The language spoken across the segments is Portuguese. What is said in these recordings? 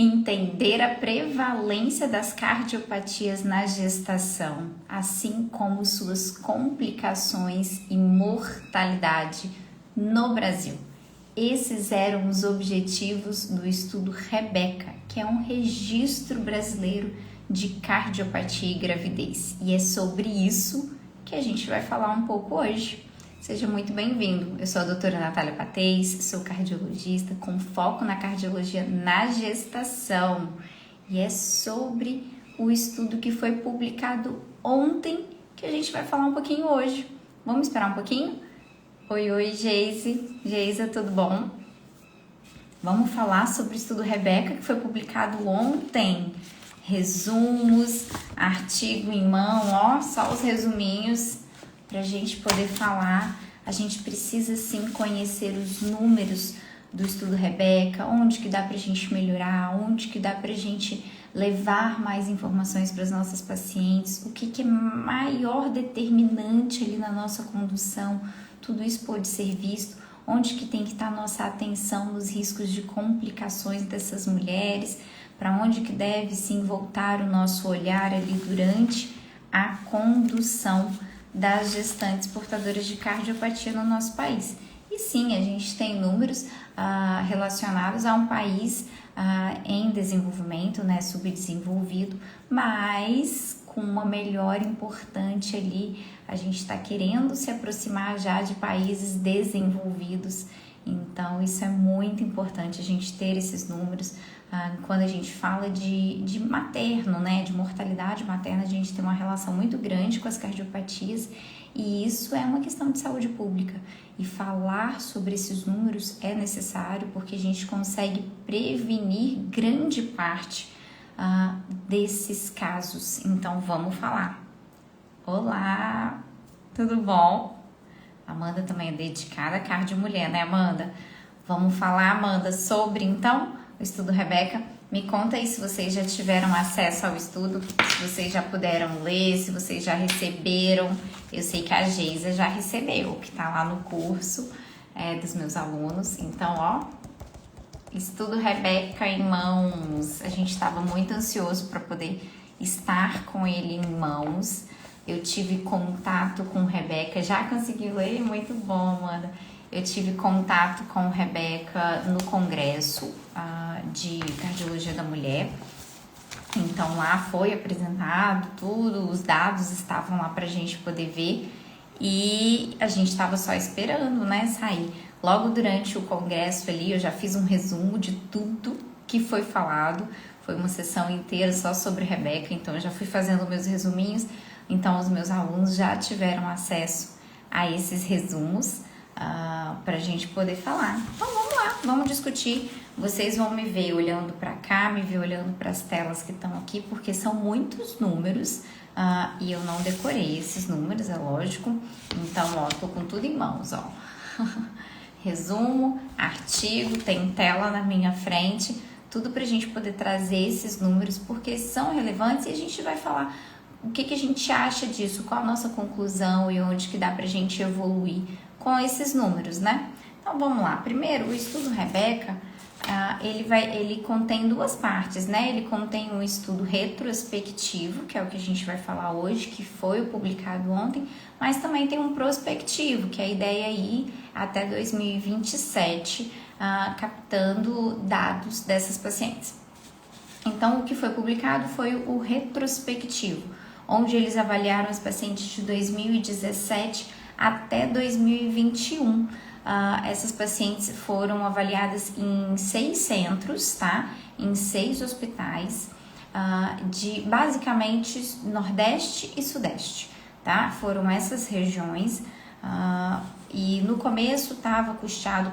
Entender a prevalência das cardiopatias na gestação, assim como suas complicações e mortalidade no Brasil. Esses eram os objetivos do estudo Rebeca, que é um registro brasileiro de cardiopatia e gravidez. E é sobre isso que a gente vai falar um pouco hoje. Seja muito bem-vindo. Eu sou a doutora Natália Patez, sou cardiologista com foco na cardiologia na gestação. E é sobre o estudo que foi publicado ontem que a gente vai falar um pouquinho hoje. Vamos esperar um pouquinho? Oi, Geise. Geisa, tudo bom? Vamos falar sobre o estudo Rebeca que foi publicado ontem. Resumos, artigo em mão, só os resuminhos. Para a gente poder falar, a gente precisa sim conhecer os números do estudo Rebeca, onde que dá para a gente melhorar, onde que dá para a gente levar mais informações para as nossas pacientes, o que é maior determinante ali na nossa condução, tudo isso pode ser visto, onde que tem que estar a nossa atenção nos riscos de complicações dessas mulheres, para onde que deve sim voltar o nosso olhar ali durante a condução das gestantes portadoras de cardiopatia no nosso país. E sim, a gente tem números relacionados a um país em desenvolvimento, né, subdesenvolvido, mas com uma melhora importante ali, a gente está querendo se aproximar já de países desenvolvidos. Então isso é muito importante a gente ter esses números. Quando a gente fala de materno, né, de mortalidade materna, a gente tem uma relação muito grande com as cardiopatias e isso é uma questão de saúde pública. E falar sobre esses números é necessário porque a gente consegue prevenir grande parte desses casos. Então vamos falar. Olá, tudo bom? Amanda também é dedicada à cardiomulher, né, Amanda? Vamos falar, Amanda, sobre então o estudo Rebeca. Me conta aí se vocês já tiveram acesso ao estudo, se vocês já puderam ler, se vocês já receberam. Eu sei que a Geisa já recebeu, que tá lá no curso dos meus alunos. Então, estudo Rebeca em mãos. A gente estava muito ansioso para poder estar com ele em mãos. Eu tive contato com Rebeca, já consegui ler? Muito bom, Amanda. Eu tive contato com Rebeca no congresso de cardiologia da mulher. Então lá foi apresentado tudo, os dados estavam lá pra gente poder ver e a gente estava só esperando, né, sair. Logo durante o congresso ali eu já fiz um resumo de tudo que foi falado. Foi uma sessão inteira só sobre Rebeca, então eu já fui fazendo meus resuminhos. Então os meus alunos já tiveram acesso a esses resumos para a gente poder falar. Então vamos lá, vamos discutir. Vocês vão me ver olhando para cá, me ver olhando para as telas que estão aqui, porque são muitos números e eu não decorei esses números, é lógico. Então, tô com tudo em mãos, Resumo, artigo, tem tela na minha frente, tudo para a gente poder trazer esses números, porque são relevantes e a gente vai falar o que a gente acha disso, qual a nossa conclusão e onde que dá para a gente evoluir com esses números, né? Então vamos lá. Primeiro, o estudo Rebeca, ele contém duas partes, né? Ele contém um estudo retrospectivo, que é o que a gente vai falar hoje, que foi publicado ontem, mas também tem um prospectivo, que a ideia é ir até 2027, captando dados dessas pacientes. Então, o que foi publicado foi o retrospectivo, onde eles avaliaram as pacientes de 2017 até 2021. Essas pacientes foram avaliadas em 6 centros, tá? Em 6 hospitais, de basicamente Nordeste e Sudeste, tá? Foram essas regiões, e no começo estava custeado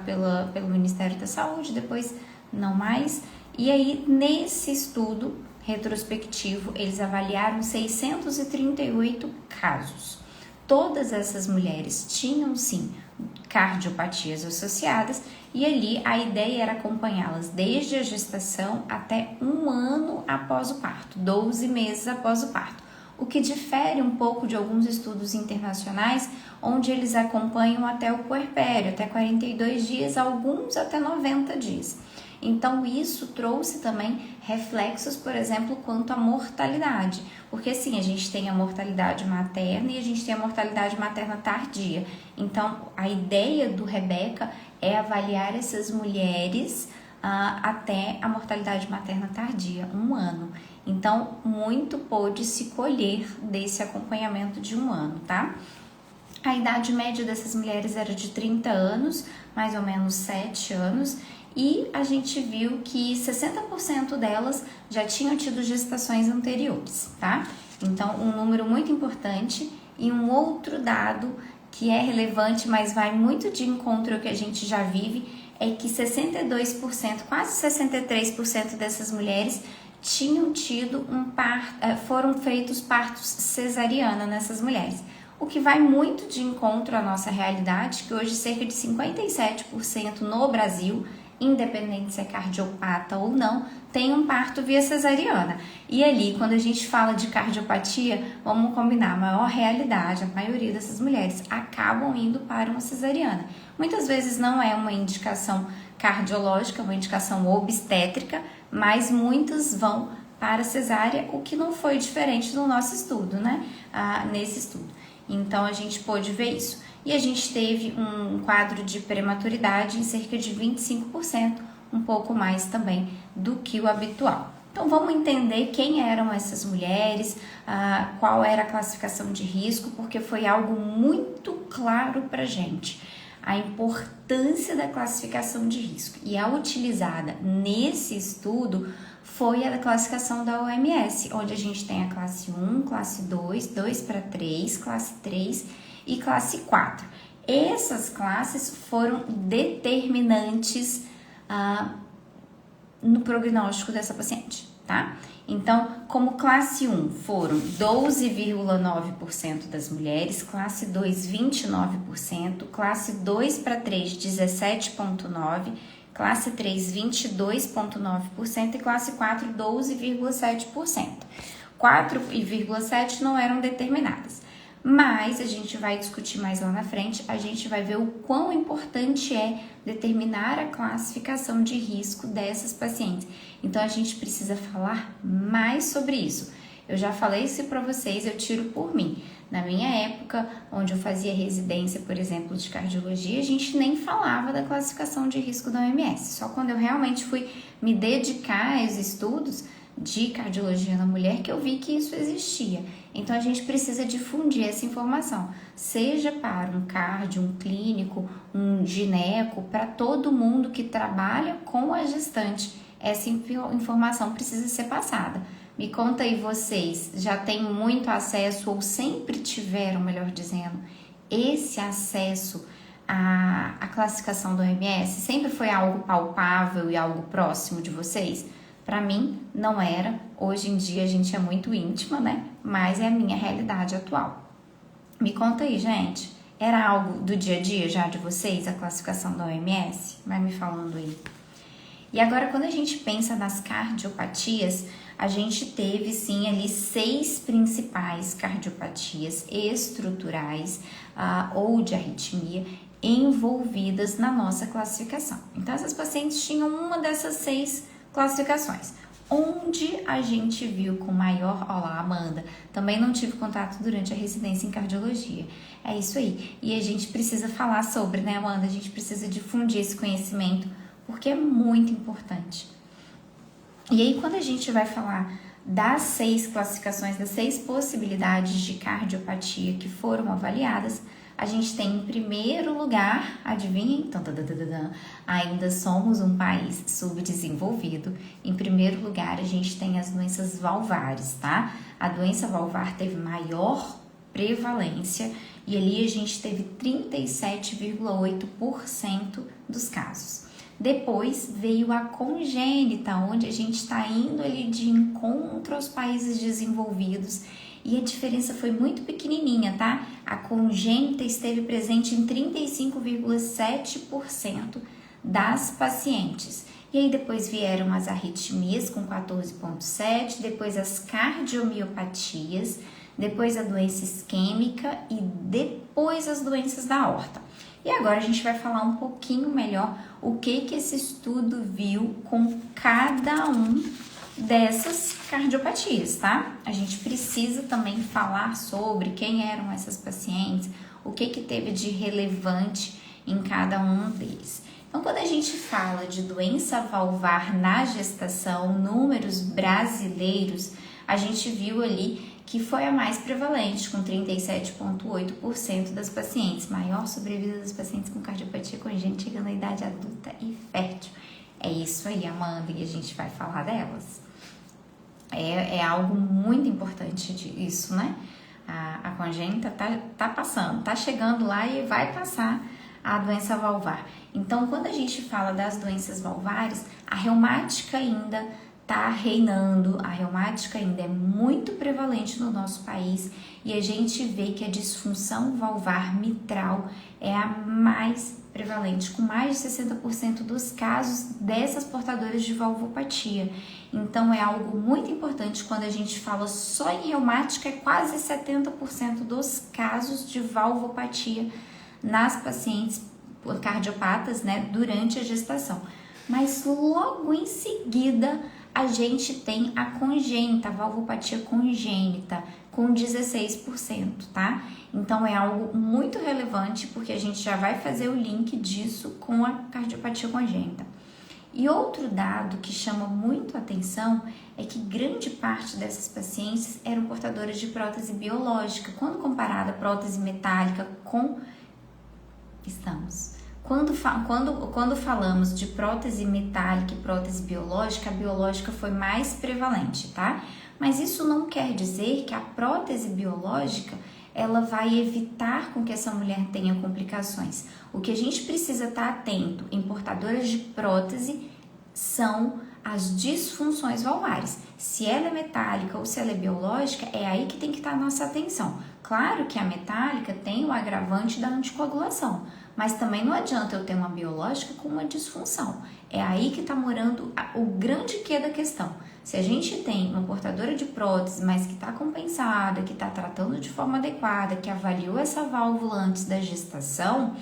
pelo Ministério da Saúde, depois não mais. E aí, nesse estudo retrospectivo, eles avaliaram 638 casos. Todas essas mulheres tinham, sim, cardiopatias associadas e ali a ideia era acompanhá-las desde a gestação até 1 ano após o parto, 12 meses após o parto. O que difere um pouco de alguns estudos internacionais, onde eles acompanham até o puerpério, até 42 dias, alguns até 90 dias. Então isso trouxe também reflexos, por exemplo, quanto à mortalidade, porque assim, a gente tem a mortalidade materna e a gente tem a mortalidade materna tardia. Então a ideia do Rebeca é avaliar essas mulheres até a mortalidade materna tardia, 1 ano. Então, muito pôde se colher desse acompanhamento de 1 ano, tá? A idade média dessas mulheres era de 30 anos, mais ou menos 7 anos, e a gente viu que 60% delas já tinham tido gestações anteriores, tá? Então, um número muito importante. E um outro dado que é relevante, mas vai muito de encontro ao que a gente já vive, é que 62%, quase 63% dessas mulheres tinham tido foram feitos partos cesariana nessas mulheres. O que vai muito de encontro à nossa realidade, que hoje cerca de 57% no Brasil, independente se é cardiopata ou não, tem um parto via cesariana. E ali, quando a gente fala de cardiopatia, vamos combinar, a maior realidade, a maioria dessas mulheres acabam indo para uma cesariana. Muitas vezes não é uma indicação cardiológica, uma indicação obstétrica, mas muitas vão para cesárea, o que não foi diferente no nosso estudo, né? Nesse estudo. Então, a gente pôde ver isso. E a gente teve um quadro de prematuridade em cerca de 25%, um pouco mais também do que o habitual. Então, vamos entender quem eram essas mulheres, qual era a classificação de risco, porque foi algo muito claro para a gente. A importância da classificação de risco. E a utilizada nesse estudo foi a da classificação da OMS, onde a gente tem a classe 1, classe 2, 2 para 3, classe 3 e classe 4. Essas classes foram determinantes no prognóstico dessa paciente, tá? Então, como classe 1 foram 12,9% das mulheres, classe 2, 29%, classe 2 para 3, 17,9%, classe 3, 22,9% e classe 4, 12,7%. 4,7% não eram determinadas. Mas a gente vai discutir mais lá na frente, a gente vai ver o quão importante é determinar a classificação de risco dessas pacientes. Então a gente precisa falar mais sobre isso. Eu já falei isso para vocês, eu tiro por mim. Na minha época, onde eu fazia residência, por exemplo, de cardiologia, a gente nem falava da classificação de risco da OMS. Só quando eu realmente fui me dedicar aos estudos de cardiologia na mulher que eu vi que isso existia. Então a gente precisa difundir essa informação, seja para um cardio, um clínico, um gineco, para todo mundo que trabalha com a gestante. Essa informação precisa ser passada. Me conta aí vocês, já têm muito acesso ou sempre tiveram, melhor dizendo, esse acesso à classificação do OMS? Sempre foi algo palpável e algo próximo de vocês? Para mim, não era. Hoje em dia a gente é muito íntima, né? Mas é a minha realidade atual. Me conta aí, gente. Era algo do dia a dia já de vocês, a classificação da OMS? Vai me falando aí. E agora, quando a gente pensa nas cardiopatias, a gente teve sim ali 6 principais cardiopatias estruturais ou de arritmia envolvidas na nossa classificação. Então, essas pacientes tinham uma dessas 6 classificações. Onde a gente viu com maior... Olá, Amanda. Também não tive contato durante a residência em cardiologia. É isso aí. E a gente precisa falar sobre, né, Amanda? A gente precisa difundir esse conhecimento, porque é muito importante. E aí, quando a gente vai falar das 6 classificações, das 6 possibilidades de cardiopatia que foram avaliadas, a gente tem em primeiro lugar, adivinhem? Ainda somos um país subdesenvolvido. Em primeiro lugar, a gente tem as doenças valvares, tá? A doença valvar teve maior prevalência e ali a gente teve 37,8% dos casos. Depois veio a congênita, onde a gente está indo ali de encontro aos países desenvolvidos e a diferença foi muito pequenininha, tá? A congênita esteve presente em 35,7% das pacientes. E aí depois vieram as arritmias com 14,7%, depois as cardiomiopatias, depois a doença isquêmica e depois as doenças da aorta. E agora a gente vai falar um pouquinho melhor o que esse estudo viu com cada um dessas cardiopatias, tá? A gente precisa também falar sobre quem eram essas pacientes, o que teve de relevante em cada um deles. Então, quando a gente fala de doença valvar na gestação, números brasileiros, a gente viu ali que foi a mais prevalente, com 37,8% das pacientes, maior sobrevida das pacientes com cardiopatia congênita chegando à idade adulta e fértil. É isso aí, Amanda, e a gente vai falar delas. É algo muito importante isso, né? A congênita tá passando, tá chegando lá e vai passar a doença valvar. Então, quando a gente fala das doenças valvares, a reumática ainda está reinando, a reumática ainda é muito prevalente no nosso país e a gente vê que a disfunção valvar mitral é a mais prevalente, com mais de 60% dos casos dessas portadoras de valvopatia. Então, é algo muito importante quando a gente fala só em reumática, é quase 70% dos casos de valvopatia nas pacientes cardiopatas, né, durante a gestação. Mas logo em seguida a gente tem a congênita, a valvopatia congênita, com 16%, tá? Então é algo muito relevante porque a gente já vai fazer o link disso com a cardiopatia congênita. E outro dado que chama muito a atenção é que grande parte dessas pacientes eram portadoras de prótese biológica, quando comparada a prótese metálica com Quando falamos de prótese metálica e prótese biológica, a biológica foi mais prevalente, tá? Mas isso não quer dizer que a prótese biológica ela vai evitar com que essa mulher tenha complicações. O que a gente precisa estar atento em portadoras de prótese são as disfunções valvares. Se ela é metálica ou se ela é biológica, é aí que tem que estar a nossa atenção. Claro que a metálica tem o agravante da anticoagulação, mas também não adianta eu ter uma biológica com uma disfunção. É aí que está morando o grande quê da questão. Se a gente tem uma portadora de prótese, mas que está compensada, que está tratando de forma adequada, que avaliou essa válvula antes da gestação,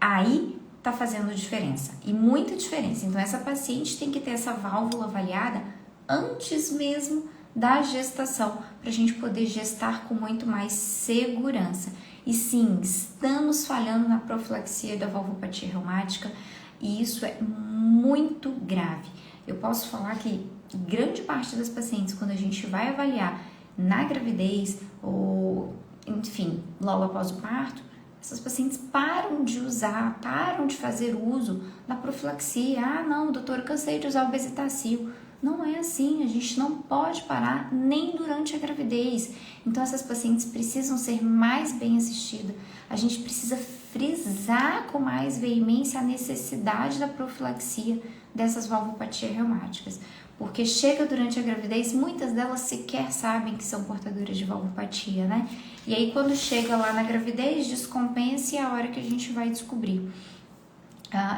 aí está fazendo diferença, e muita diferença. Então, essa paciente tem que ter essa válvula avaliada antes mesmo da gestação, para a gente poder gestar com muito mais segurança. E sim, estamos falhando na profilaxia da valvopatia reumática e isso é muito grave. Eu posso falar que grande parte das pacientes, quando a gente vai avaliar na gravidez ou, enfim, logo após o parto, essas pacientes param de usar, param de fazer uso da profilaxia. Ah, não, doutora, cansei de usar o Bezetacil. Não é assim, a gente não pode parar nem durante a gravidez. Então, essas pacientes precisam ser mais bem assistidas. A gente precisa frisar com mais veemência a necessidade da profilaxia dessas valvopatias reumáticas. Porque chega durante a gravidez, muitas delas sequer sabem que são portadoras de valvopatia, né? E aí, quando chega lá na gravidez, descompensa e é a hora que a gente vai descobrir.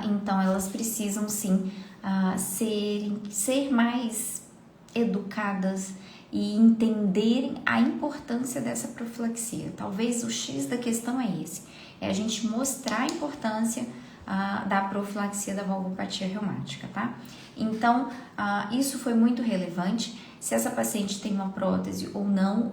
Então, elas precisam sim ser mais educadas e entenderem a importância dessa profilaxia. Talvez o X da questão é esse, é a gente mostrar a importância da profilaxia da valvopatia reumática, tá? Então, isso foi muito relevante. Se essa paciente tem uma prótese ou não,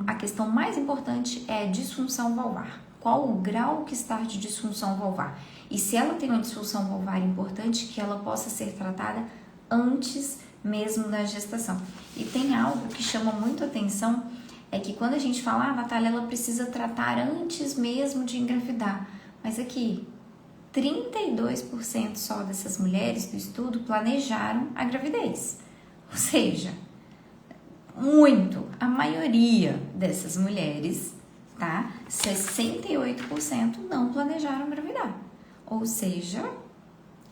a questão mais importante é a disfunção valvar. Qual o grau que está de disfunção valvar? E se ela tem uma disfunção valvar importante, que ela possa ser tratada antes mesmo da gestação. E tem algo que chama muito atenção, é que quando a gente fala, Natália, ela precisa tratar antes mesmo de engravidar. Mas aqui, 32% só dessas mulheres do estudo planejaram a gravidez. Ou seja, a maioria dessas mulheres, tá? 68% não planejaram engravidar. Ou seja,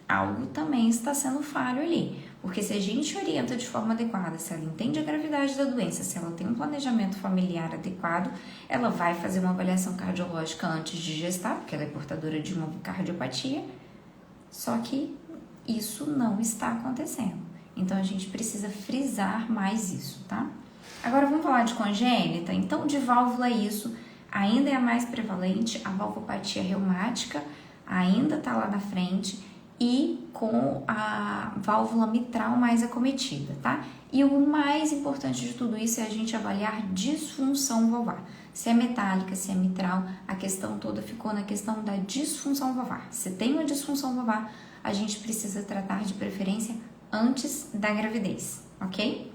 algo também está sendo falho ali. Porque se a gente orienta de forma adequada, se ela entende a gravidade da doença, se ela tem um planejamento familiar adequado, ela vai fazer uma avaliação cardiológica antes de gestar, porque ela é portadora de uma cardiopatia, só que isso não está acontecendo. Então, a gente precisa frisar mais isso, tá? Agora, vamos falar de congênita? Então, de válvula isso, ainda é a mais prevalente, a valvopatia reumática ainda está lá na frente e com a válvula mitral mais acometida, tá? E o mais importante de tudo isso é a gente avaliar disfunção valvar. Se é metálica, se é mitral, a questão toda ficou na questão da disfunção valvar. Se tem uma disfunção valvar, a gente precisa tratar de preferência antes da gravidez, ok?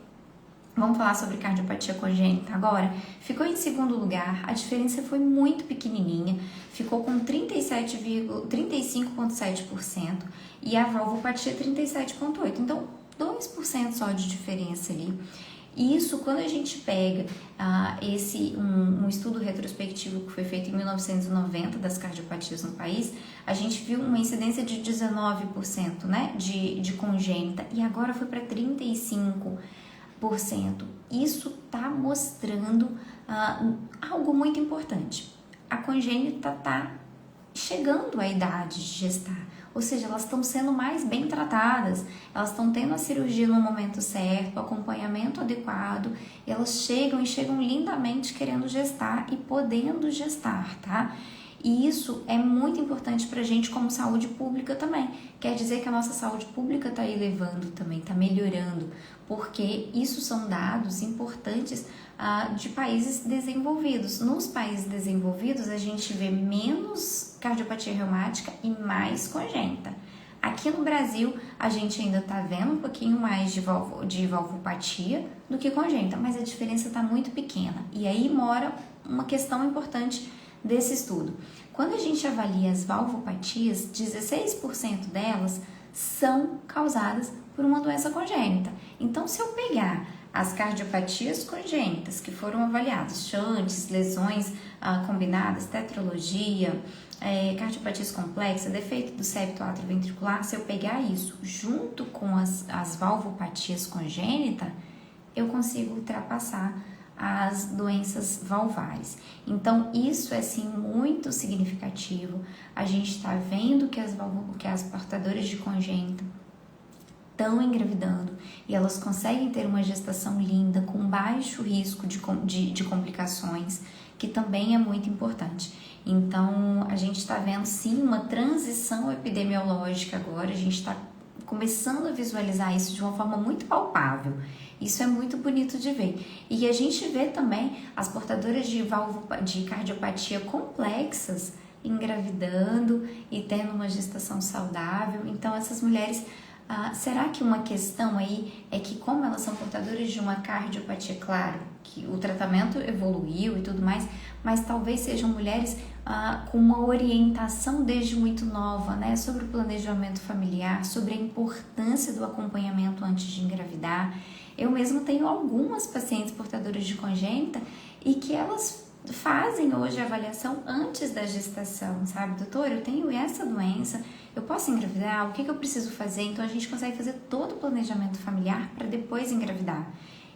Vamos falar sobre cardiopatia congênita agora? Ficou em segundo lugar, a diferença foi muito pequenininha, ficou com 35,7% e a valvopatia 37,8%. Então, 2% só de diferença ali. E isso, quando a gente pega um estudo retrospectivo que foi feito em 1990 das cardiopatias no país, a gente viu uma incidência de 19%, né, de congênita, e agora foi para 35%. Isso está mostrando algo muito importante. A congênita está chegando à idade de gestar, ou seja, elas estão sendo mais bem tratadas, elas estão tendo a cirurgia no momento certo, o acompanhamento adequado, e elas chegam lindamente querendo gestar e podendo gestar, tá? E isso é muito importante para a gente como saúde pública também. Quer dizer que a nossa saúde pública está elevando também, está melhorando, porque isso são dados importantes de países desenvolvidos. Nos países desenvolvidos, a gente vê menos cardiopatia reumática e mais congênita. Aqui no Brasil, a gente ainda está vendo um pouquinho mais de valvopatia do que congênita, mas a diferença está muito pequena. E aí mora uma questão importante desse estudo. Quando a gente avalia as valvopatias, 16% delas são causadas por uma doença congênita. Então, se eu pegar as cardiopatias congênitas que foram avaliadas, shunts, lesões combinadas, tetralogia, cardiopatias complexas, defeito do septo atrioventricular, se eu pegar isso junto com as valvopatias congênitas, eu consigo ultrapassar as doenças valvares. Então, isso é sim muito significativo. A gente está vendo que as portadoras de congênita estão engravidando e elas conseguem ter uma gestação linda, com baixo risco de complicações, que também é muito importante. Então, a gente está vendo sim uma transição epidemiológica agora, a gente está começando a visualizar isso de uma forma muito palpável. Isso é muito bonito de ver. E a gente vê também as portadoras de cardiopatia complexas engravidando e tendo uma gestação saudável. Então, essas mulheres, será que uma questão aí é que, como elas são portadoras de uma cardiopatia, claro, que o tratamento evoluiu e tudo mais, mas talvez sejam mulheres com uma orientação desde muito nova, né, sobre o planejamento familiar, sobre a importância do acompanhamento antes de engravidar. Eu mesma tenho algumas pacientes portadoras de congênita e que elas fazem hoje a avaliação antes da gestação, sabe? Doutor, eu tenho essa doença, eu posso engravidar? O que eu preciso fazer? Então, a gente consegue fazer todo o planejamento familiar para depois engravidar.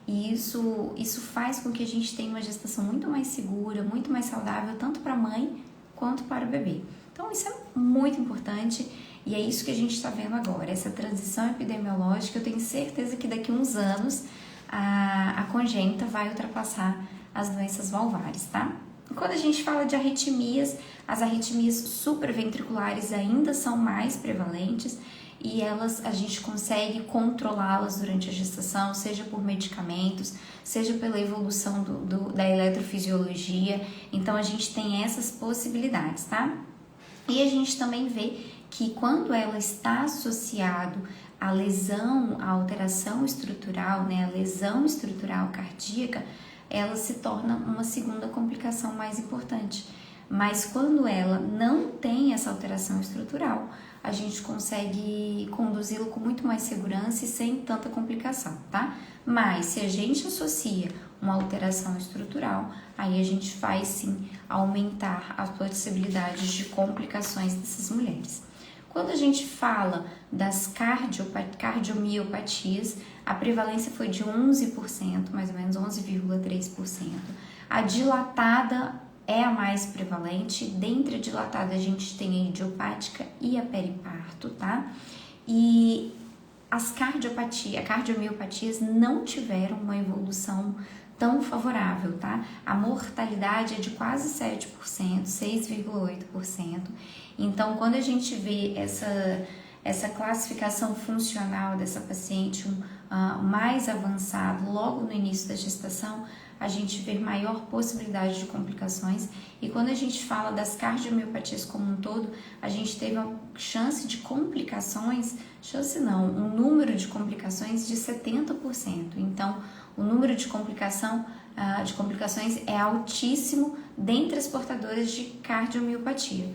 E isso faz com que a gente tenha uma gestação muito mais segura, muito mais saudável, tanto para a mãe quanto para o bebê. Então, isso é muito importante e é isso que a gente está vendo agora, essa transição epidemiológica. Eu tenho certeza que daqui a uns anos a congênita vai ultrapassar as doenças valvares, tá? Quando a gente fala de arritmias, as arritmias supraventriculares ainda são mais prevalentes e a gente consegue controlá-las durante a gestação, seja por medicamentos, seja pela evolução da eletrofisiologia. Então, a gente tem essas possibilidades, tá? E a gente também vê que quando ela está associado à lesão, à alteração estrutural, né, a lesão estrutural cardíaca, ela se torna uma segunda complicação mais importante. Mas quando ela não tem essa alteração estrutural, a gente consegue conduzi-lo com muito mais segurança e sem tanta complicação, tá? Mas se a gente associa uma alteração estrutural, aí a gente vai sim aumentar as possibilidades de complicações dessas mulheres. Quando a gente fala das cardiomiopatias, a prevalência foi de 11%, mais ou menos 11,3%. A dilatada é a mais prevalente. Dentre a dilatada, a gente tem a idiopática e a periparto, tá? E as cardiomiopatias não tiveram uma evolução tão favorável, tá? A mortalidade é de quase 7%, 6,8%. Então, quando a gente vê essa classificação funcional dessa paciente mais avançado logo no início da gestação, a gente vê maior possibilidade de complicações. E quando a gente fala das cardiomiopatias como um todo, a gente teve uma chance de complicações, um número de complicações de 70%. Então, o número de complicações é altíssimo dentre as portadoras de cardiomiopatia.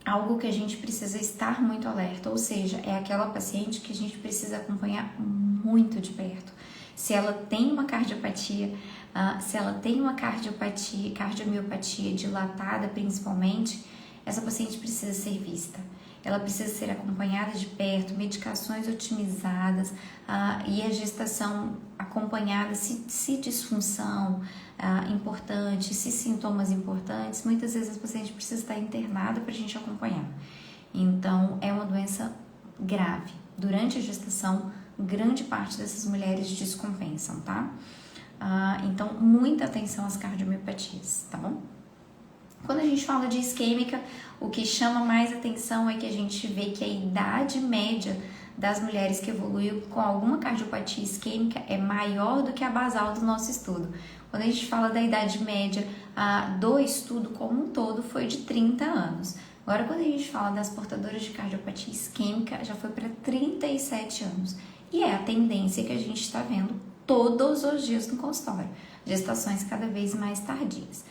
Algo que a gente precisa estar muito alerta, ou seja, é aquela paciente que a gente precisa acompanhar muito de perto. Se ela tem uma cardiopatia, cardiomiopatia dilatada principalmente, essa paciente precisa ser vista. Ela precisa ser acompanhada de perto, medicações otimizadas e a gestação acompanhada se disfunção importante, se sintomas importantes, muitas vezes a paciente precisa estar internada para a gente acompanhar. Então, é uma doença grave. Durante a gestação, grande parte dessas mulheres descompensam, tá? Então, muita atenção às cardiomiopatias, tá bom? Quando a gente fala de isquêmica, o que chama mais atenção é que a gente vê que a idade média das mulheres que evoluiu com alguma cardiopatia isquêmica é maior do que a basal do nosso estudo. Quando a gente fala da idade média do estudo como um todo, foi de 30 anos. Agora, quando a gente fala das portadoras de cardiopatia isquêmica, já foi para 37 anos. E é a tendência que a gente está vendo todos os dias no consultório. Gestações cada vez mais tardias.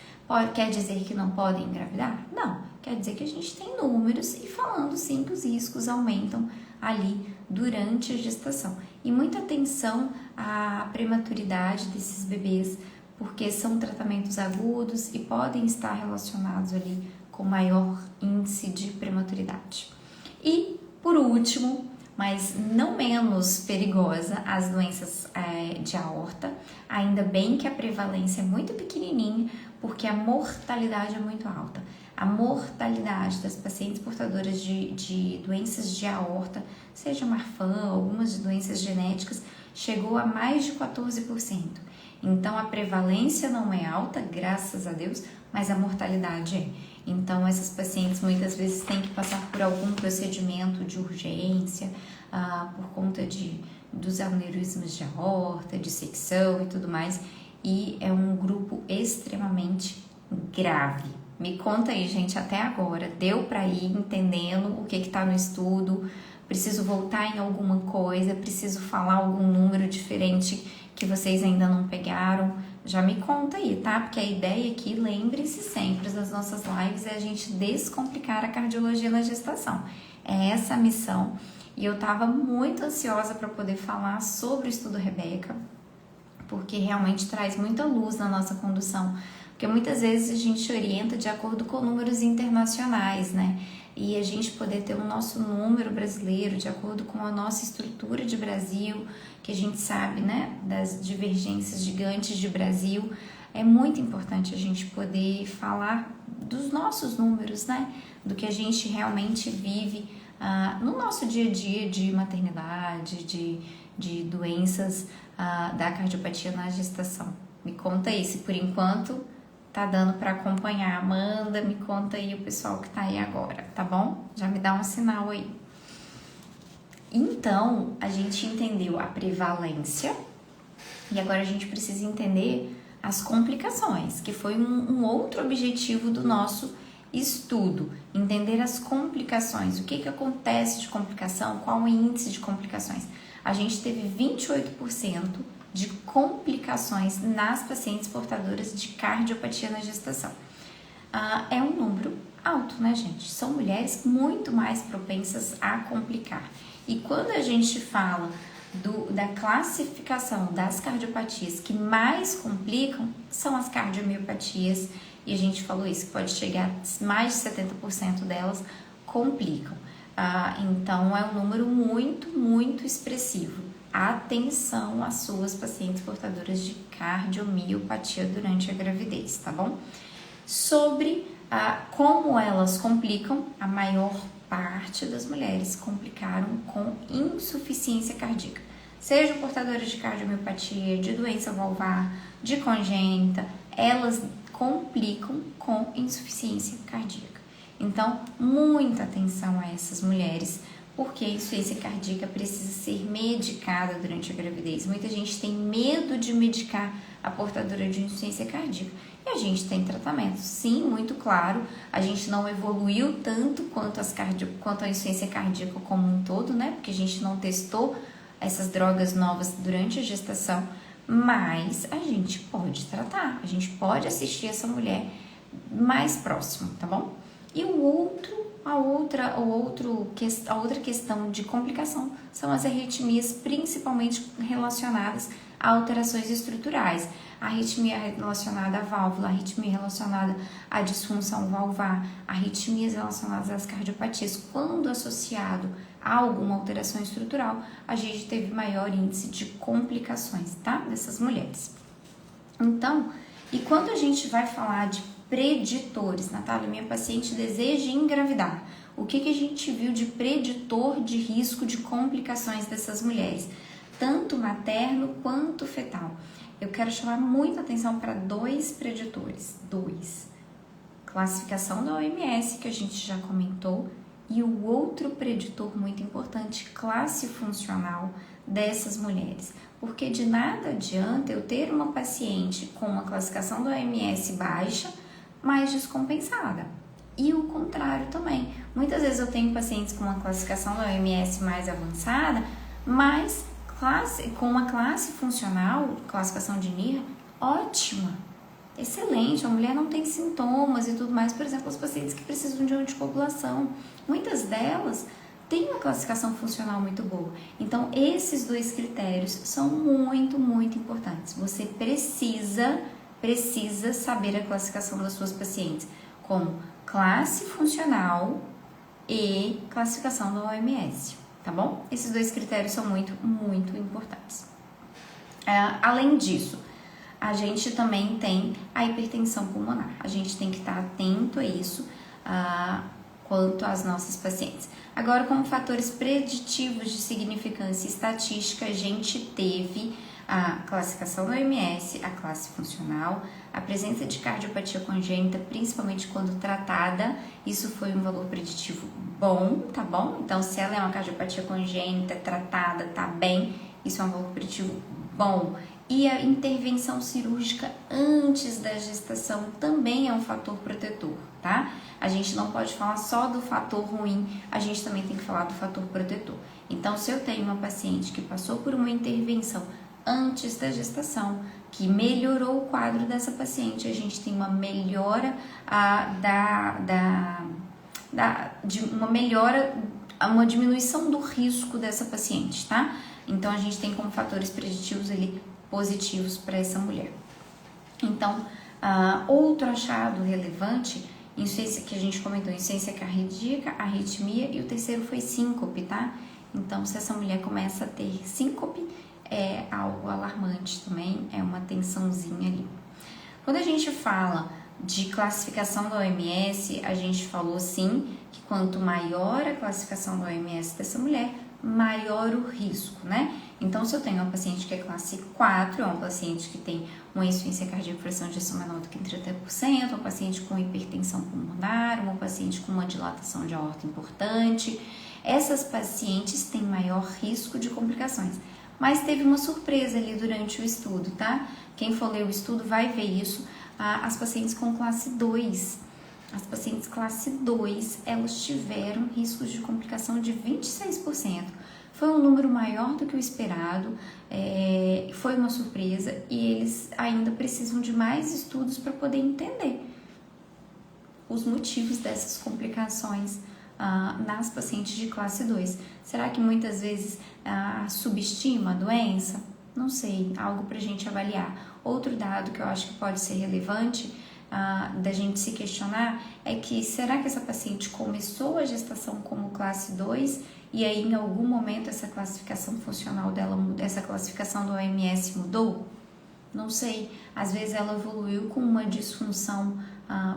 Quer dizer que não podem engravidar? Não. Quer dizer que a gente tem números e falando sim que os riscos aumentam ali durante a gestação. E muita atenção à prematuridade desses bebês, porque são tratamentos agudos e podem estar relacionados ali com maior índice de prematuridade. E, por último, mas não menos perigosa, as doenças de aorta. Ainda bem que a prevalência é muito pequenininha, porque a mortalidade é muito alta. A mortalidade das pacientes portadoras de doenças de aorta, seja Marfan, algumas doenças genéticas, chegou a mais de 14%. Então, a prevalência não é alta, graças a Deus, mas a mortalidade é. Então, essas pacientes muitas vezes têm que passar por algum procedimento de urgência, por conta dos aneurismas de aorta, dissecção e tudo mais, e é um grupo extremamente grave. Me conta aí, gente, até agora, deu para ir entendendo o que está no estudo? Preciso voltar em alguma coisa? Preciso falar algum número diferente que vocês ainda não pegaram? Já me conta aí, tá? Porque a ideia aqui, lembre-se sempre, das nossas lives é a gente descomplicar a cardiologia na gestação. É essa a missão. E eu estava muito ansiosa para poder falar sobre o estudo Rebeca, porque realmente traz muita luz na nossa condução. Porque muitas vezes a gente orienta de acordo com números internacionais, né? E a gente poder ter o nosso número brasileiro de acordo com a nossa estrutura de Brasil, que a gente sabe, né, das divergências gigantes de Brasil, é muito importante a gente poder falar dos nossos números, né, do que a gente realmente vive no nosso dia a dia de maternidade, de doenças da cardiopatia na gestação. Me conta aí, se por enquanto tá dando para acompanhar. Amanda, me conta aí o pessoal que tá aí agora, tá bom? Já me dá um sinal aí. Então, a gente entendeu a prevalência e agora a gente precisa entender as complicações, que foi um outro objetivo do nosso estudo. Entender as complicações, o que acontece de complicação, qual o índice de complicações. A gente teve 28% de complicações nas pacientes portadoras de cardiopatia na gestação. É um número alto, né, gente? São mulheres muito mais propensas a complicar. E quando a gente fala da classificação das cardiopatias que mais complicam, são as cardiomiopatias, e a gente falou isso, que pode chegar a mais de 70% delas complicam. Então, é um número muito, muito expressivo. Atenção às suas pacientes portadoras de cardiomiopatia durante a gravidez, tá bom? Sobre como elas complicam, a maior parte das mulheres complicaram com insuficiência cardíaca. sejam portadoras de cardiomiopatia, de doença valvar, de congênita, elas complicam com insuficiência cardíaca. Então, muita atenção a essas mulheres, porque a insuficiência cardíaca precisa ser medicada durante a gravidez. Muita gente tem medo de medicar a portadora de insuficiência cardíaca. E a gente tem tratamento, sim, muito claro. A gente não evoluiu tanto quanto a insuficiência cardíaca como um todo, né? Porque a gente não testou essas drogas novas durante a gestação, mas a gente pode tratar, a gente pode assistir essa mulher mais próximo, tá bom? E a outra questão de complicação são as arritmias, principalmente relacionadas a alterações estruturais. A arritmia relacionada à válvula, a arritmia relacionada à disfunção valvar, arritmias relacionadas às cardiopatias. Quando associado a alguma alteração estrutural, a gente teve maior índice de complicações, tá? Dessas mulheres. Então, e quando a gente vai falar de preditores, Natália, minha paciente deseja engravidar, o que a gente viu de preditor de risco de complicações dessas mulheres, tanto materno quanto fetal? Eu quero chamar muita atenção para dois preditores, classificação da OMS, que a gente já comentou, e o outro preditor muito importante, classe funcional dessas mulheres. Porque de nada adianta eu ter uma paciente com uma classificação da OMS baixa, mais descompensada. E o contrário também. Muitas vezes eu tenho pacientes com uma classificação da OMS mais avançada, mas com uma classe funcional, classificação de NIR, ótima, excelente, a mulher não tem sintomas e tudo mais. Por exemplo, os pacientes que precisam de anticoagulação, muitas delas têm uma classificação funcional muito boa. Então, esses dois critérios são muito, muito importantes. Você precisa saber a classificação das suas pacientes, como classe funcional e classificação da OMS, tá bom? Esses dois critérios são muito, muito importantes. Além disso, a gente também tem a hipertensão pulmonar. A gente tem que estar atento a isso quanto às nossas pacientes. Agora, como fatores preditivos de significância estatística, a gente teve a classificação da OMS, a classe funcional, a presença de cardiopatia congênita, principalmente quando tratada, isso foi um valor preditivo bom, tá bom? Então, se ela é uma cardiopatia congênita, tratada, tá bem, isso é um valor preditivo bom. E a intervenção cirúrgica antes da gestação também é um fator protetor, tá? A gente não pode falar só do fator ruim, a gente também tem que falar do fator protetor. Então, se eu tenho uma paciente que passou por uma intervenção antes da gestação, que melhorou o quadro dessa paciente, a gente tem uma melhora uma diminuição do risco dessa paciente, tá? Então, a gente tem como fatores preditivos ali positivos para essa mulher. Então, outro achado relevante, insuficiência que a gente comentou, insuficiência cardíaca, arritmia, e o terceiro foi síncope, tá? Então, se essa mulher começa a ter síncope, é algo alarmante também, é uma tensãozinha ali. Quando a gente fala de classificação da OMS, a gente falou sim que quanto maior a classificação da OMS dessa mulher, maior o risco, né? Então, se eu tenho uma paciente que é classe 4, é uma paciente que tem uma insuficiência cardíaca, fração de ejeção menor do que 30%, uma paciente com hipertensão pulmonar, uma paciente com uma dilatação de aorta importante, essas pacientes têm maior risco de complicações. Mas teve uma surpresa ali durante o estudo, tá? Quem for ler o estudo vai ver isso. As pacientes com classe 2, as pacientes classe 2, elas tiveram riscos de complicação de 26%. Foi um número maior do que o esperado, foi uma surpresa e eles ainda precisam de mais estudos para poder entender os motivos dessas complicações nas pacientes de classe 2. Será que muitas vezes subestima a doença? Não sei, algo para a gente avaliar. Outro dado que eu acho que pode ser relevante da gente se questionar é que será que essa paciente começou a gestação como classe 2 e aí em algum momento essa classificação funcional dela, essa classificação do OMS mudou? Não sei, às vezes ela evoluiu com uma disfunção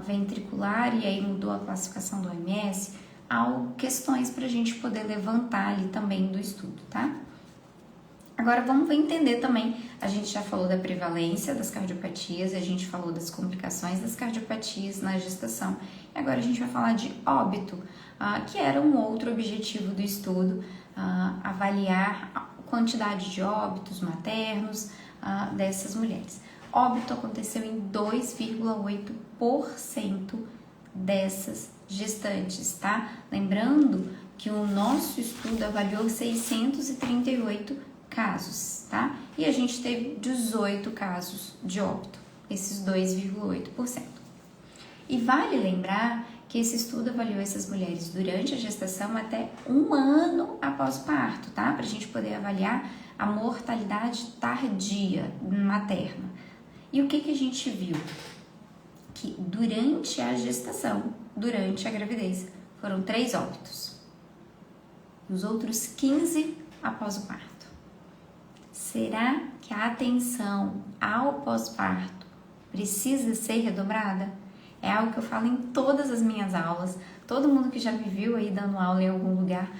ventricular e aí mudou a classificação do OMS. Há questões para a gente poder levantar ali também do estudo, tá? Agora vamos entender também, a gente já falou da prevalência das cardiopatias, a gente falou das complicações das cardiopatias na gestação, e agora a gente vai falar de óbito, que era um outro objetivo do estudo, avaliar a quantidade de óbitos maternos dessas mulheres. Óbito aconteceu em 2,8% dessas gestantes, tá? Lembrando que o nosso estudo avaliou 638 casos, tá? E a gente teve 18 casos de óbito, esses 2,8%. E vale lembrar que esse estudo avaliou essas mulheres durante a gestação até 1 ano após o parto, tá? Pra gente poder avaliar a mortalidade tardia materna. E o que a gente viu? Que durante a gestação, durante a gravidez, foram 3 óbitos. Os outros 15 após o parto. Será que a atenção ao pós-parto precisa ser redobrada? É algo que eu falo em todas as minhas aulas. Todo mundo que já me viu aí dando aula em algum lugar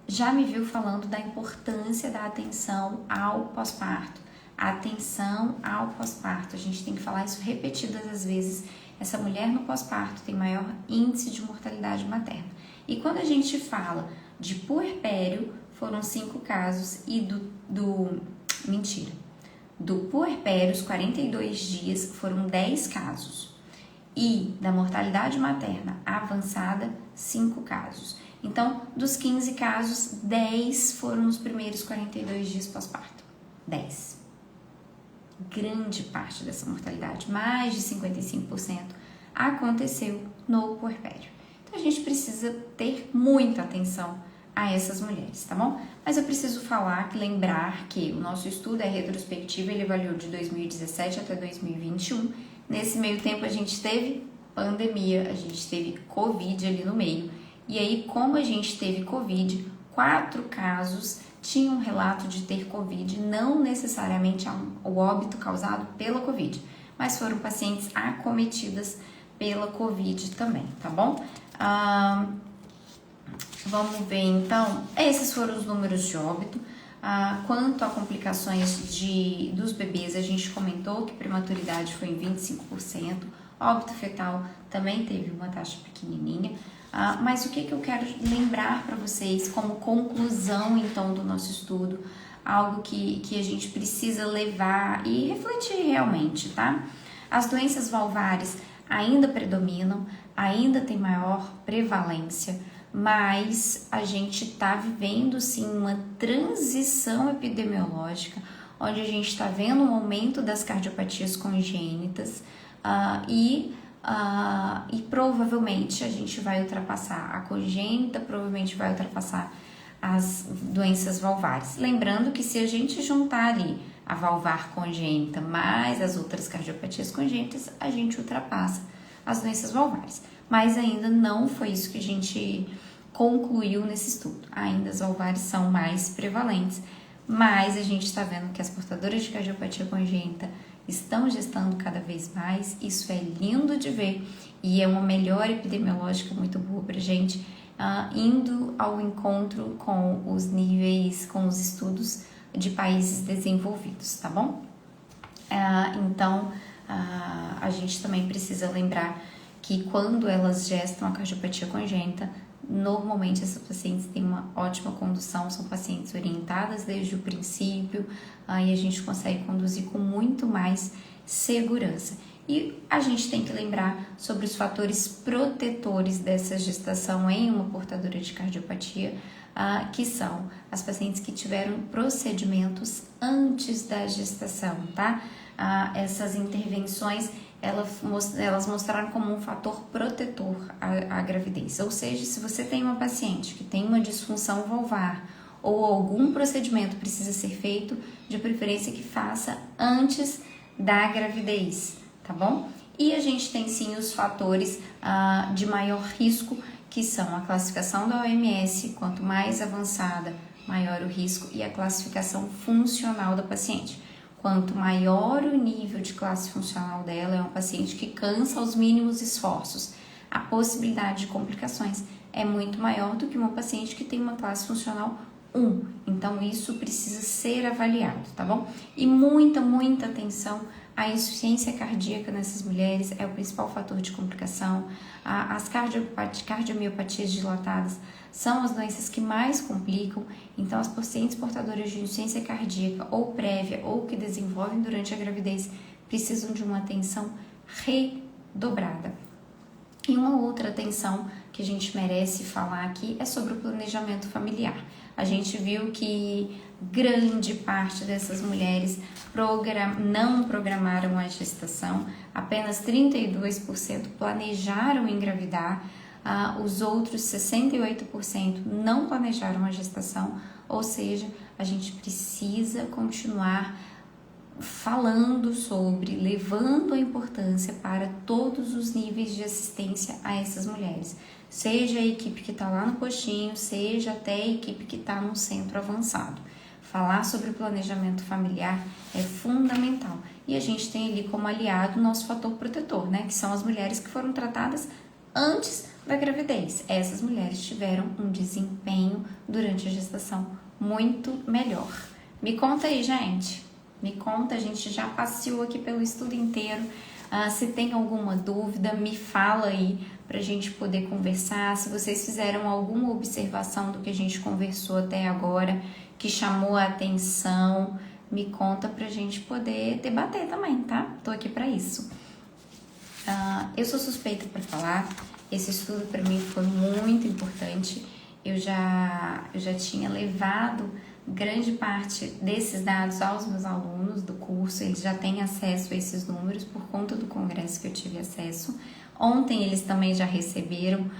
já me viu falando da importância da atenção ao pós-parto. Atenção ao pós-parto. A gente tem que falar isso repetidas as vezes. Essa mulher no pós-parto tem maior índice de mortalidade materna. E quando a gente fala de puerpério, foram 5 casos, e do puerpério, os 42 dias, foram 10 casos. E da mortalidade materna avançada, 5 casos. Então, dos 15 casos, 10 foram nos primeiros 42 dias pós-parto. 10. Grande parte dessa mortalidade, mais de 55%, aconteceu no puerpério. Então, a gente precisa ter muita atenção a essas mulheres, tá bom? Mas eu preciso lembrar que o nosso estudo é retrospectivo, ele avaliou de 2017 até 2021. Nesse meio tempo a gente teve pandemia, a gente teve Covid ali no meio. E aí, como a gente teve Covid, 4 casos tinham relato de ter Covid, não necessariamente o óbito causado pela Covid, mas foram pacientes acometidas pela Covid também, tá bom? Vamos ver então, esses foram os números de óbito. Quanto a complicações dos bebês, a gente comentou que prematuridade foi em 25%, óbito fetal também teve uma taxa pequenininha, mas o que eu quero lembrar para vocês como conclusão então do nosso estudo, algo que a gente precisa levar e refletir realmente, tá? As doenças valvares ainda predominam, ainda tem maior prevalência, mas a gente está vivendo sim uma transição epidemiológica, onde a gente está vendo um aumento das cardiopatias congênitas e provavelmente a gente vai ultrapassar a congênita, provavelmente vai ultrapassar as doenças valvares. Lembrando que se a gente juntar ali a valvar congênita mais as outras cardiopatias congênitas, a gente ultrapassa as doenças valvares. Mas ainda não foi isso que a gente concluiu nesse estudo. Ainda as valvares são mais prevalentes, mas a gente está vendo que as portadoras de cardiopatia congênita estão gestando cada vez mais. Isso é lindo de ver e é uma melhora epidemiológica muito boa para a gente, indo ao encontro com os níveis, com os estudos de países desenvolvidos, tá bom? Então, a gente também precisa lembrar que quando elas gestam a cardiopatia congênita, normalmente essas pacientes têm uma ótima condução, são pacientes orientadas desde o princípio, e a gente consegue conduzir com muito mais segurança. E a gente tem que lembrar sobre os fatores protetores dessa gestação em uma portadora de cardiopatia, que são as pacientes que tiveram procedimentos antes da gestação, tá? Essas intervenções, elas mostraram como um fator protetor a gravidez. Ou seja, se você tem uma paciente que tem uma disfunção valvar ou algum procedimento precisa ser feito, de preferência que faça antes da gravidez, tá bom? E a gente tem sim os fatores de maior risco, que são a classificação da OMS, quanto mais avançada, maior o risco, e a classificação funcional da paciente. Quanto maior o nível de classe funcional dela, é uma paciente que cansa aos mínimos esforços, a possibilidade de complicações é muito maior do que uma paciente que tem uma classe funcional 1. Então, isso precisa ser avaliado, tá bom? E muita atenção. A insuficiência cardíaca nessas mulheres é o principal fator de complicação. As cardiomiopatias dilatadas são as doenças que mais complicam. Então, as pacientes portadoras de insuficiência cardíaca ou prévia ou que desenvolvem durante a gravidez precisam de uma atenção redobrada. E uma outra atenção que a gente merece falar aqui é sobre o planejamento familiar. A gente viu que grande parte dessas mulheres não programaram a gestação, apenas 32% planejaram engravidar, os outros 68% não planejaram a gestação, ou seja, a gente precisa continuar falando sobre, levando a importância para todos os níveis de assistência a essas mulheres, seja a equipe que está lá no postinho, seja até a equipe que está no centro avançado. Falar sobre o planejamento familiar é fundamental e a gente tem ali como aliado o nosso fator protetor, né? Que são as mulheres que foram tratadas antes da gravidez. Essas mulheres tiveram um desempenho durante a gestação muito melhor. Me conta aí, gente. Me conta, a gente já passeou aqui pelo estudo inteiro. Se tem alguma dúvida, me fala aí para a gente poder conversar. Se vocês fizeram alguma observação do que a gente conversou até agora, que chamou a atenção, me conta para a gente poder debater também, tá? Tô aqui para isso. Eu sou suspeita para falar. Esse estudo para mim foi muito importante. Eu já tinha levado grande parte desses dados aos meus alunos do curso, eles já têm acesso a esses números por conta do congresso que eu tive acesso. Ontem eles também já receberam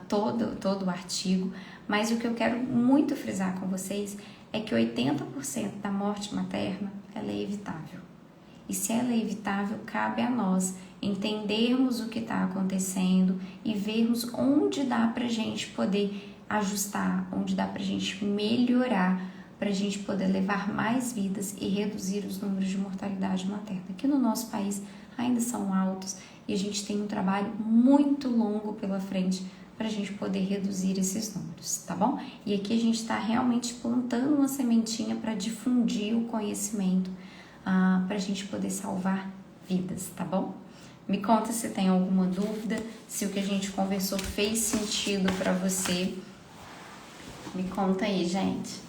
todo o artigo, mas o que eu quero muito frisar com vocês é que 80% da morte materna ela é evitável. E se ela é evitável, cabe a nós entendermos o que está acontecendo e vermos onde dá para a gente poder ajustar, onde dá para a gente melhorar, para a gente poder levar mais vidas e reduzir os números de mortalidade materna, que no nosso país ainda são altos e a gente tem um trabalho muito longo pela frente para a gente poder reduzir esses números, tá bom? E aqui a gente está realmente plantando uma sementinha para difundir o conhecimento, para a gente poder salvar vidas, tá bom? Me conta se tem alguma dúvida, se o que a gente conversou fez sentido para você. Me conta aí, gente.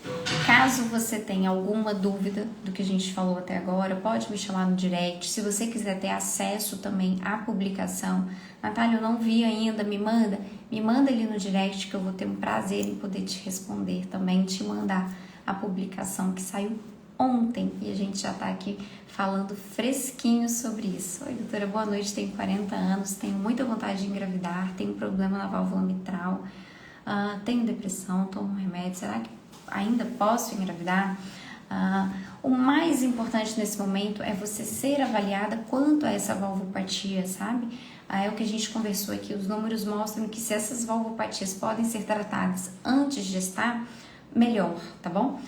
Caso você tenha alguma dúvida do que a gente falou até agora, pode me chamar no direct. Se você quiser ter acesso também à publicação, Natália, eu não vi ainda, me manda ali no direct que eu vou ter um prazer em poder te responder também, te mandar a publicação que saiu ontem e a gente já tá aqui falando fresquinho sobre isso. Oi, doutora, boa noite, tenho 40 anos, tenho muita vontade de engravidar, tenho problema na válvula mitral, tenho depressão, tomo remédio, será que ainda posso engravidar? O mais importante nesse momento é você ser avaliada quanto a essa valvopatia, sabe? É o que a gente conversou aqui, os números mostram que se essas valvopatias podem ser tratadas antes de gestar, melhor, tá bom?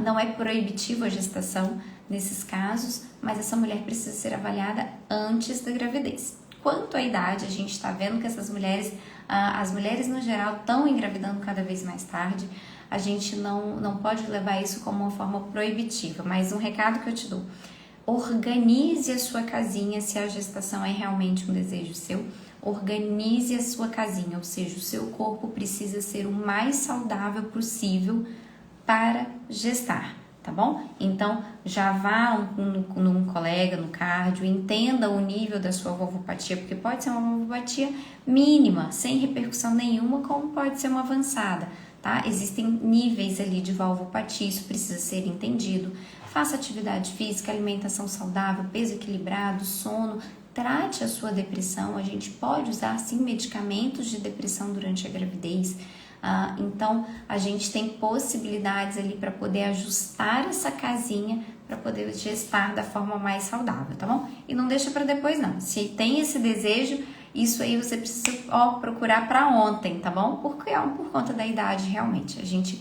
Não é proibitivo a gestação nesses casos, mas essa mulher precisa ser avaliada antes da gravidez. Quanto à idade, a gente está vendo que essas mulheres, as mulheres no geral estão engravidando cada vez mais tarde. A gente não pode levar isso como uma forma proibitiva, mas um recado que eu te dou: organize a sua casinha se a gestação é realmente um desejo seu. Organize a sua casinha, ou seja, o seu corpo precisa ser o mais saudável possível para gestar, tá bom? Então, já vá num colega, no cardio, entenda o nível da sua valvopatia, porque pode ser uma valvopatia mínima, sem repercussão nenhuma, como pode ser uma avançada, tá? Existem níveis ali de valvopatia, isso precisa ser entendido. Faça atividade física, alimentação saudável, peso equilibrado, sono. Trate a sua depressão, a gente pode usar sim medicamentos de depressão durante a gravidez, então a gente tem possibilidades ali para poder ajustar essa casinha para poder gestar da forma mais saudável, tá bom? E não deixa para depois não, se tem esse desejo, isso aí você precisa procurar para ontem, tá bom? Porque por conta da idade realmente, a gente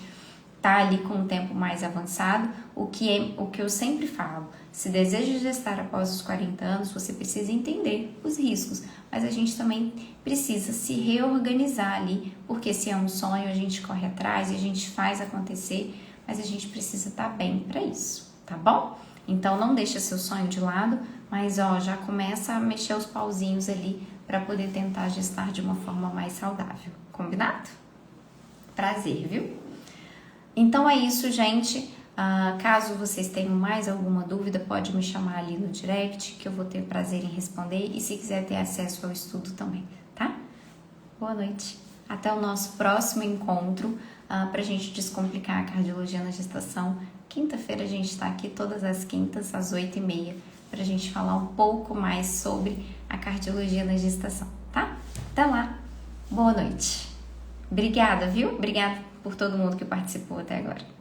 tá ali com um tempo mais avançado, o que eu sempre falo, se deseja gestar após os 40 anos, você precisa entender os riscos, mas a gente também precisa se reorganizar ali, porque se é um sonho, a gente corre atrás e a gente faz acontecer, mas a gente precisa estar bem para isso, tá bom? Então não deixa seu sonho de lado, mas já começa a mexer os pauzinhos ali para poder tentar gestar de uma forma mais saudável, combinado? Prazer, viu? Então é isso, gente. Caso vocês tenham mais alguma dúvida, pode me chamar ali no direct, que eu vou ter prazer em responder. E se quiser ter acesso ao estudo também, tá? Boa noite. Até o nosso próximo encontro pra gente descomplicar a cardiologia na gestação. Quinta-feira a gente está aqui todas as quintas, às 8h30, pra gente falar um pouco mais sobre a cardiologia na gestação, tá? Até lá. Boa noite. Obrigada, viu? Obrigada por todo mundo que participou até agora.